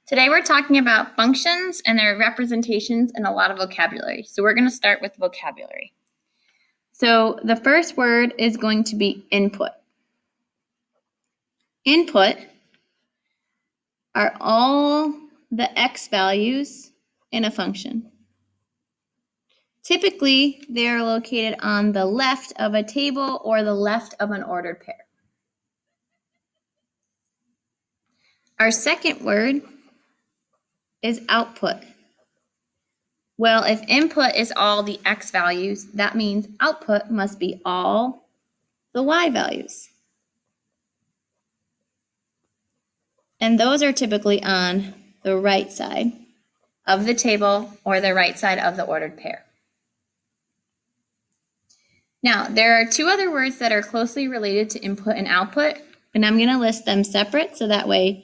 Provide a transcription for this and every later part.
Today we're talking about functions and their representations and a lot of vocabulary. So we're going to start with vocabulary. So the first word is going to be input. Input are all the x values in a function. Typically, they are located on the left of a table or the left of an ordered pair. Our second word is output. Well, if input is all the x values, that means output must be all the y values. And those are typically on the right side of the table or the right side of the ordered pair. Now, there are two other words that are closely related to input and output, and I'm going to list them separate so that way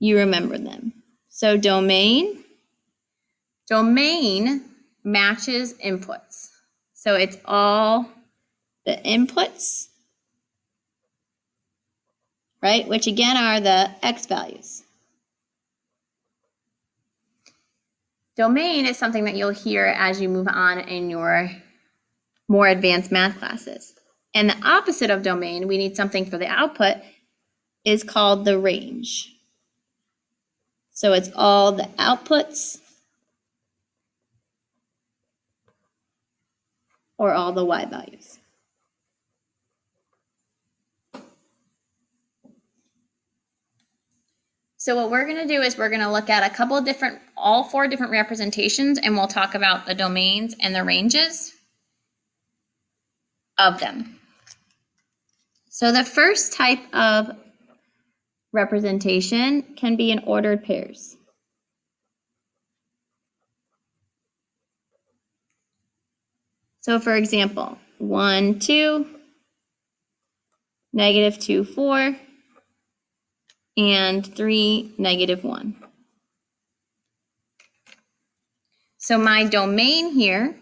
you remember them. So domain matches inputs. So it's all the inputs, right? Which again are the x values. Domain is something that you'll hear as you move on in your more advanced math classes. And the opposite of domain, we need something for the output, is called the range. So it's all the outputs or all the y values. So what we're going to do is we're going to look at all four different representations, and we'll talk about the domains and the ranges of them. So the first type of representation can be in ordered pairs. So for example, 1, 2, -2, 4, and 3, -1. So my domain here,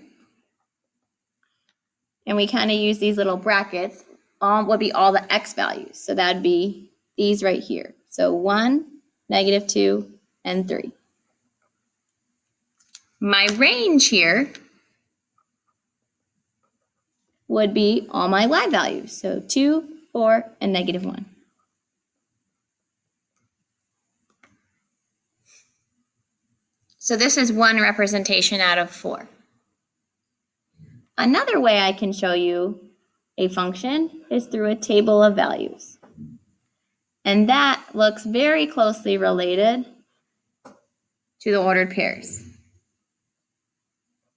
and we kind of use these little brackets, would be all the x values. So that'd be these right here. So 1, -2, and 3. My range here would be all my y values. So 2, 4, and -1. So this is one representation out of 4. Another way I can show you a function is through a table of values. And that looks very closely related to the ordered pairs.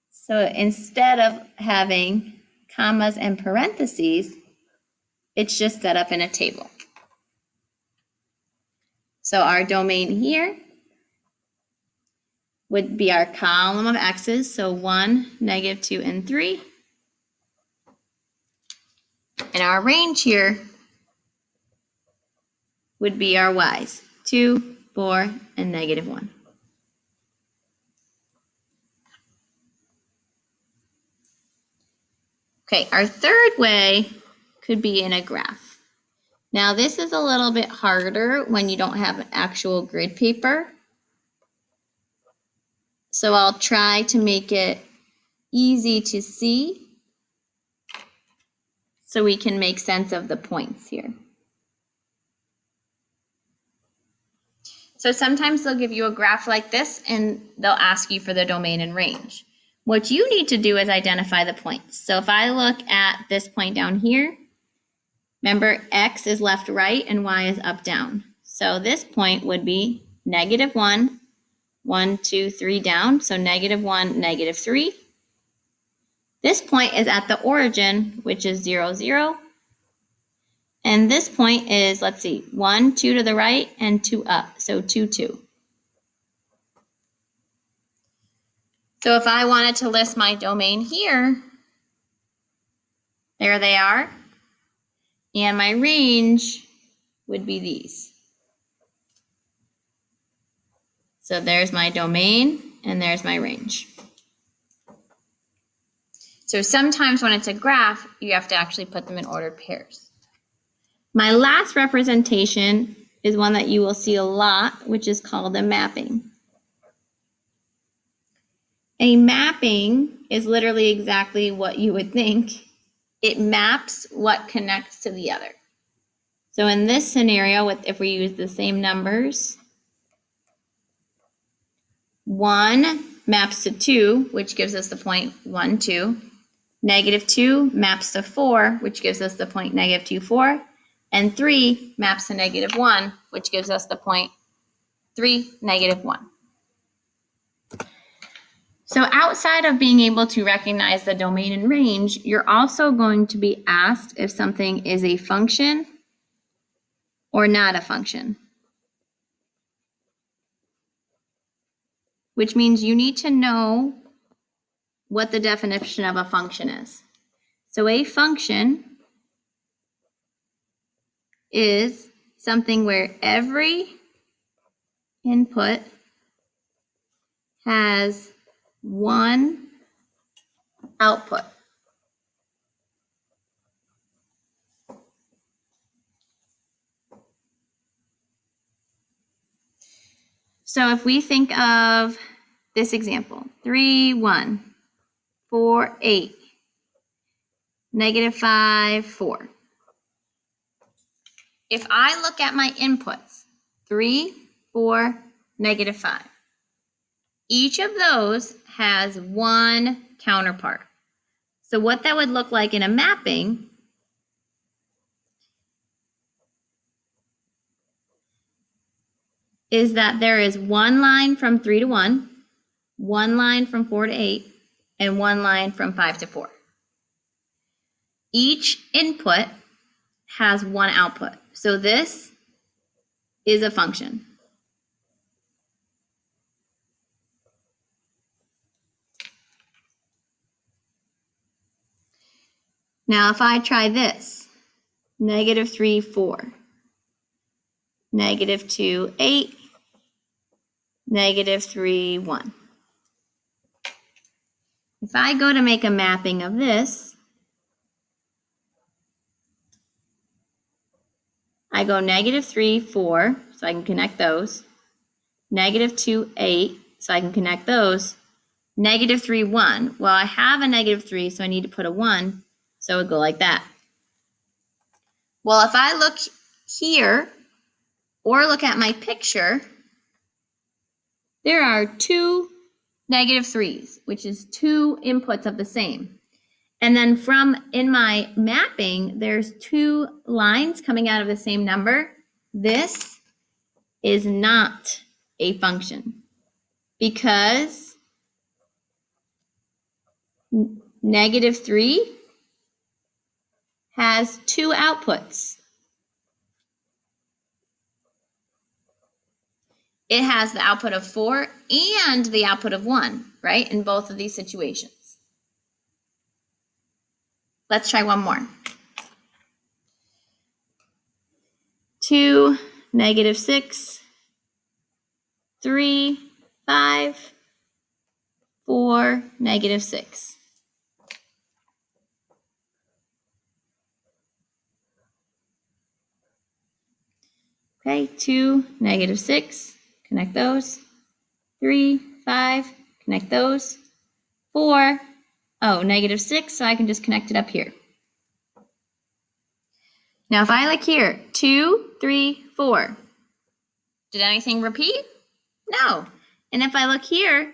So instead of having commas and parentheses, it's just set up in a table. So our domain here would be our column of x's, so 1, -2, and 3. And our range here would be our y's, 2, 4, and -1. Okay, our third way could be in a graph. Now this is a little bit harder when you don't have an actual grid paper. So I'll try to make it easy to see so we can make sense of the points here. So sometimes they'll give you a graph like this and they'll ask you for the domain and range. What you need to do is identify the points. So if I look at this point down here, remember x is left, right, and y is up, down. So this point would be -1, 1, 2, 3 down, so -1, -3. This point is at the origin, which is 0, 0. And this point is, let's see, 1, 2 to the right, and 2 up, so 2, 2. So if I wanted to list my domain here, there they are. And my range would be these. So there's my domain, and there's my range. So sometimes when it's a graph, you have to actually put them in ordered pairs. My last representation is one that you will see a lot, which is called a mapping. A mapping is literally exactly what you would think. It maps what connects to the other. So in this scenario, if we use the same numbers, 1 maps to 2, which gives us the point 1, 2. -2 maps to 4, which gives us the point -2, 4. And 3 maps to -1, which gives us the point 3, -1. So outside of being able to recognize the domain and range, you're also going to be asked if something is a function or not a function, which means you need to know what the definition of a function is. So a function is something where every input has one output. So if we think of this example, 3, 1, 4, 8, -5, 4. If I look at my inputs, 3, 4, -5, each of those has one counterpart. So what that would look like in a mapping is that there is one line from 3 to 1, one line from 4 to 8, and one line from 5 to 4. Each input has one output. So this is a function. Now if I try this, -3, 4, -2, 8, -3, 1. If I go to make a mapping of this, I go -3, 4, so I can connect those, -2, 8, so I can connect those, -3, 1. Well, I have a -3, so I need to put a 1, so it would go like that. Well, if I look here or look at my picture, there are 2 -3s, which is 2 inputs of the same. And then in my mapping, there's 2 lines coming out of the same number. This is not a function because -3 has 2 outputs. It has the output of 4 and the output of 1, right? In both of these situations. Let's try one more. 2, -6, 3, 5, 4, -6. Okay, 2, -6, connect those. 3, 5, connect those. 4, -6, so I can just connect it up here. Now if I look here, 2, 3, 4. Did anything repeat? No. And if I look here,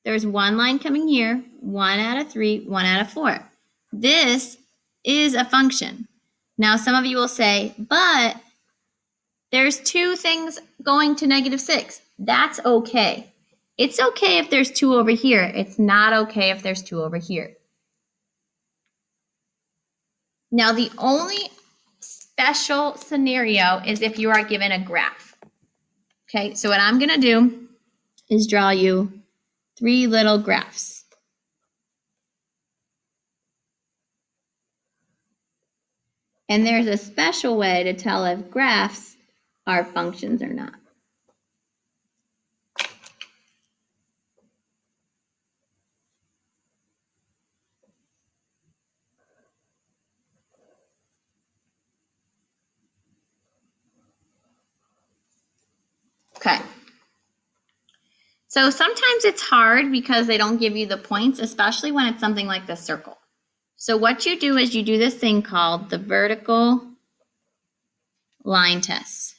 there's one line coming here, 1 out of 3, 1 out of 4. This is a function. Now some of you will say, but there's 2 things going to -6. That's okay. It's okay if there's 2 over here. It's not okay if there's 2 over here. Now the only special scenario is if you are given a graph. Okay, so what I'm gonna do is draw you 3 little graphs. And there's a special way to tell if graphs are functions or not. So sometimes it's hard because they don't give you the points, especially when it's something like the circle. So what you do is you do this thing called the vertical line test.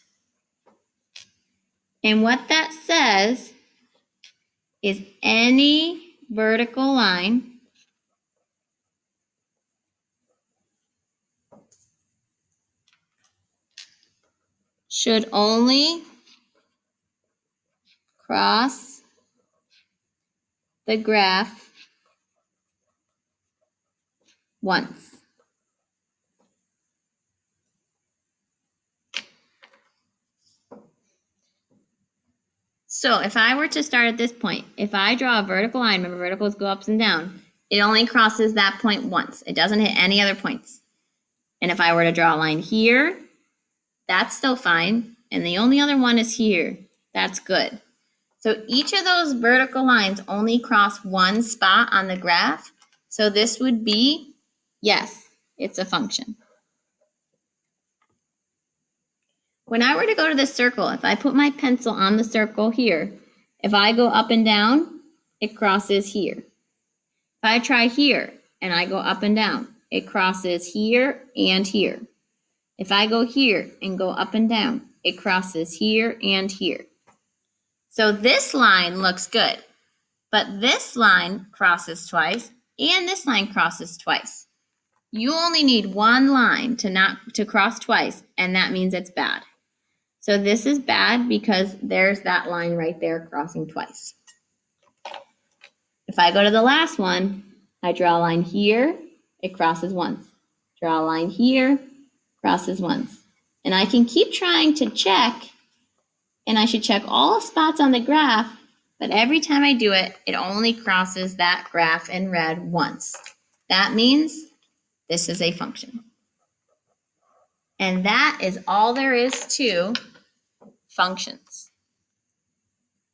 And what that says is any vertical line should only cross the graph once. So if I were to start at this point, if I draw a vertical line, remember verticals go up and down, it only crosses that point once. It doesn't hit any other points. And if I were to draw a line here, that's still fine. And the only other one is here. That's good. So each of those vertical lines only cross one spot on the graph. So this would be, yes, it's a function. When I were to go to the circle, if I put my pencil on the circle here, if I go up and down, it crosses here. If I try here and I go up and down, it crosses here and here. If I go here and go up and down, it crosses here and here. So this line looks good, but this line crosses twice and this line crosses twice. You only need one line to cross twice, and that means it's bad. So this is bad because there's that line right there crossing twice. If I go to the last one, I draw a line here, it crosses once. Draw a line here, crosses once. And I can keep trying to check, and I should check all spots on the graph, but every time I do it, it only crosses that graph in red once. That means this is a function. And that is all there is to functions.